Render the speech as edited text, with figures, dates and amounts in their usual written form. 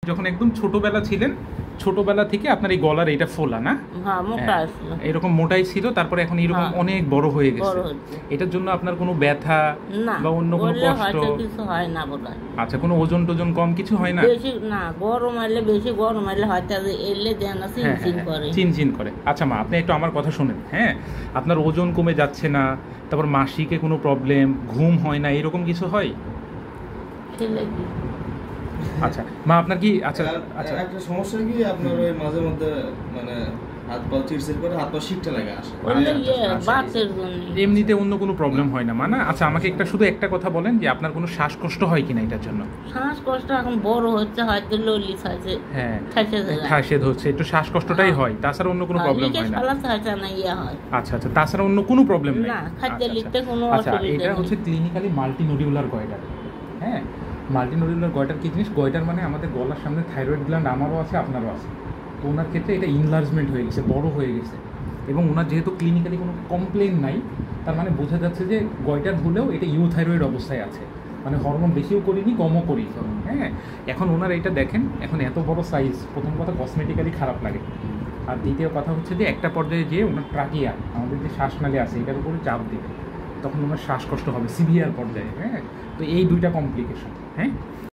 যখন একদম ছোটবেলা ছিলেন, ছোটবেলা থেকে আপনার এই গলার এটা ফোলা না? হ্যাঁ, মোটা ছিল। এরকম মোটাই ছিল, তারপরে এখন এরকম হ্যাঁ, অনেক বড় হয়ে গেছে। বড় হচ্ছে। এটার জন্য আপনার কোনো ব্যথা না, বা অন্য কোনো বললে কষ্ট? হয়তো কিছু হয় না বোধহয়। আচ্ছা, কোনো ওজন টোজন কম কিছু হয় না? বেশি না, গরম আইলে বেশি গরম আইলে হয়তো এলে দেয় না, চিনচিন করে। চিনচিন করে। আচ্ছা মা, আপনি একটু আমার কথা শুনেন। হ্যাঁ, আপনার ওজন কমে যাচ্ছে না, তারপর মাসিকে কোনো প্রবলেম, ঘুম হয় না, এরকম কিছু হয়? ছেলে কি আচ্ছা মা, আপনার কি আচ্ছা আচ্ছা একটা সমস্যা কি আপনার ওই মাঝে মধ্যে মানে হাত পা চিড়চিড় করে, হাত পা শিকটা লাগে আসে। ওইটা আচ্ছা, বাতের জন্য। এমনিতে অন্য কোনো প্রবলেম হয় না মা না? আচ্ছা, আমাকে শুধু একটা কথা বলেন যে আপনার কোনো শ্বাসকষ্ট হয় কিনা এটার জন্য? শ্বাসকষ্ট এখন বড় হচ্ছে, হয়তো ললিত হয়েছে। হ্যাঁ, ঠাসে যায়। ঠাসে ধরছে, একটু শ্বাসকষ্টটাই হয়, তাছাড়া অন্য কোনো প্রবলেম হয় না? হয়েছে না, ইয়া হয় আচ্ছা আচ্ছা, তাছাড়া অন্য কোনো প্রবলেম নেই? না, খাদ্য আচ্ছা, লিখতে কোনো আচ্ছা, অসুবিধা এটা নেই। হচ্ছে ক্লিনিক্যালি মাল্টিনোডিউলার গয়টার। হ্যাঁ, মাল্টিনোডিউলার গয়টার কি জিনিস? গয়টার মানে আমাদের গলার সামনে থাইরয়েড গ্ল্যান্ড আমারও আছে, আপনারও আছে। তো ওনার ক্ষেত্রে এটা ইনলার্জমেন্ট হয়ে গেছে, বড় হয়ে গেছে, এবং ওনার যেহেতু ক্লিনিক্যালি কোনো কমপ্লেন নাই, তার মানে বোঝা যাচ্ছে যে গয়টার হলেও এটা ইউথাইরয়েড অবস্থায় আছে, মানে হরমোন বেশিও করিনি, কমও করি। হ্যাঁ, এখন ওনার এটা দেখেন, এখন এত বড় সাইজ, প্রথম কথা কসমেটিক্যালি খারাপ লাগে, আর দ্বিতীয় কথা হচ্ছে যে একটা পর্যায়ে যে ওনার ট্রাকিয়া, আমাদের যে শ্বাসনালী আছে, এটার উপরে চাপ দেবে, তখন ওনার শ্বাসকষ্ট হবে সিভিয়ার পর্যায়ে। হ্যাঁ, তো এই দুইটা কমপ্লিকেশন। হ্যাঁ।